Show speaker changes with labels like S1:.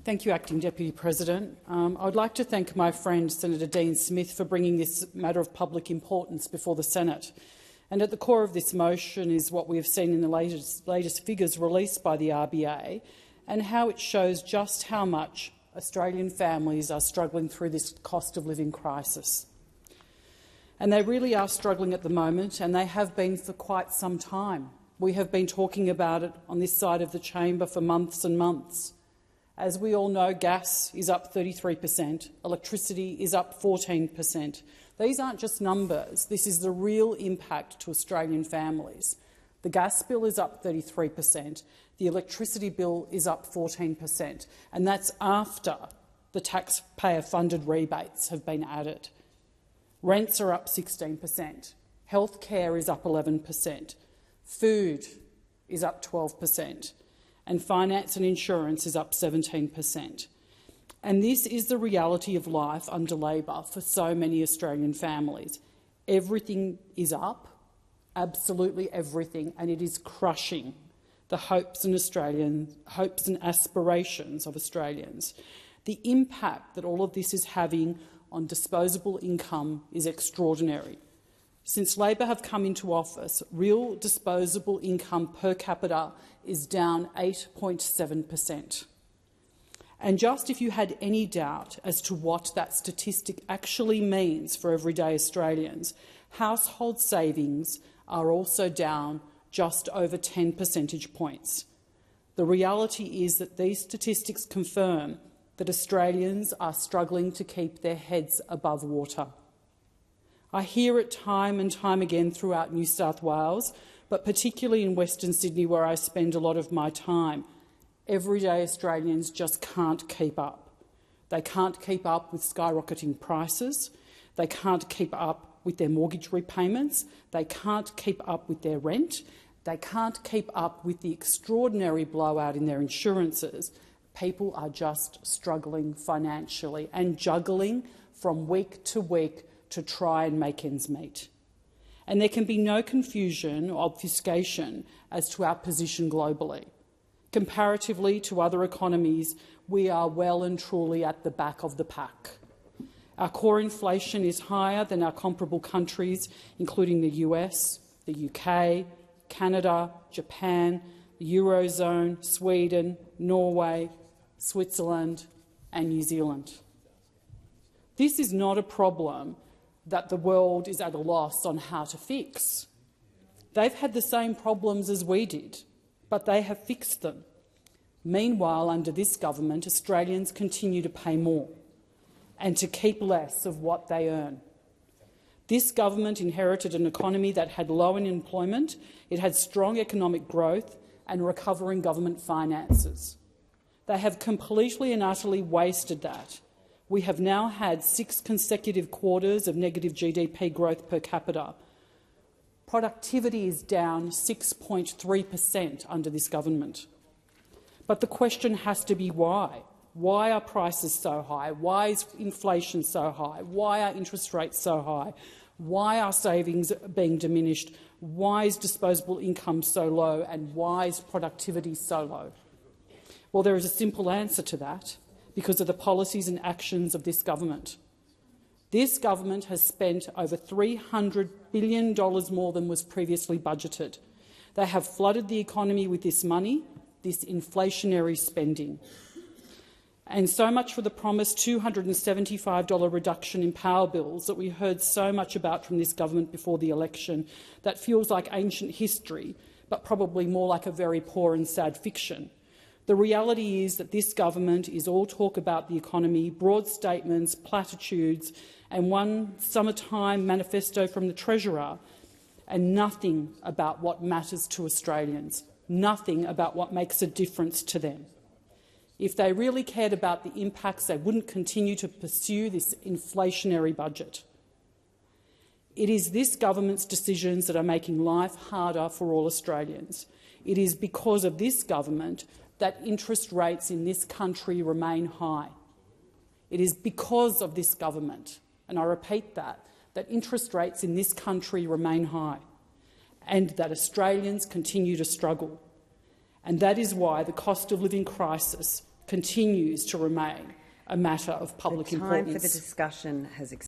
S1: Thank you, Acting Deputy President. I would like to thank my friend Senator Dean Smith for bringing this matter of public importance before the Senate. And at the core of this motion is what we have seen in the latest figures released by the RBA and how it shows just how much Australian families are struggling through this cost of living crisis. And they really are struggling at the moment, and they have been for quite some time. We have been talking about it on this side of the chamber for months and months. As we all know, gas is up 33%, electricity is up 14%. These aren't just numbers. This is the real impact to Australian families. The gas bill is up 33%, the electricity bill is up 14%, and that's after the taxpayer-funded rebates have been added. Rents are up 16%, healthcare is up 11%, food is up 12%, and finance and insurance is up 17%. And this is the reality of life under Labor for so many Australian families. Everything is up, absolutely everything, and it is crushing the hopes and aspirations of Australians. The impact that all of this is having on disposable income is extraordinary. Since Labor have come into office, real disposable income per capita is down 8.7%. And just if you had any doubt as to what that statistic actually means for everyday Australians, household savings are also down just over 10 percentage points. The reality is that these statistics confirm that Australians are struggling to keep their heads above water. I hear it time and time again throughout New South Wales, but particularly in Western Sydney, where I spend a lot of my time. Everyday Australians just can't keep up. They can't keep up with skyrocketing prices. They can't keep up with their mortgage repayments. They can't keep up with their rent. They can't keep up with the extraordinary blowout in their insurances. People are just struggling financially and juggling from week to week to try and make ends meet. And there can be no confusion or obfuscation as to our position globally. Comparatively to other economies, we are well and truly at the back of the pack. Our core inflation is higher than our comparable countries, including the US, the UK, Canada, Japan, the Eurozone, Sweden, Norway, Switzerland and New Zealand. This is not a problem that the world is at a loss on how to fix. They've had the same problems as we did, but they have fixed them. Meanwhile, under this government, Australians continue to pay more and to keep less of what they earn. This government inherited an economy that had low unemployment, it had strong economic growth and recovering government finances. They have completely and utterly wasted that. We have now had 6 consecutive quarters of negative GDP growth per capita. Productivity is down 6.3% under this government. But the question has to be why. Why are prices so high? Why is inflation so high? Why are interest rates so high? Why are savings being diminished? Why is disposable income so low? And why is productivity so low? Well, there is a simple answer to that. Because of the policies and actions of this government. This government has spent over $300 billion more than was previously budgeted. They have flooded the economy with this money, this inflationary spending. And so much for the promised $275 reduction in power bills that we heard so much about from this government before the election. That feels like ancient history, but probably more like a very poor and sad fiction. The reality is that this government is all talk about the economy, broad statements, platitudes and one summertime manifesto from the Treasurer, and nothing about what matters to Australians, nothing about what makes a difference to them. If they really cared about the impacts, they wouldn't continue to pursue this inflationary budget. It is this government's decisions that are making life harder for all Australians. It is because of this government that interest rates in this country remain high. It is because of this government, and I repeat that interest rates in this country remain high and that Australians continue to struggle. and that is why the cost of living crisis continues to remain a matter of public importance.
S2: The time for the discussion has expired.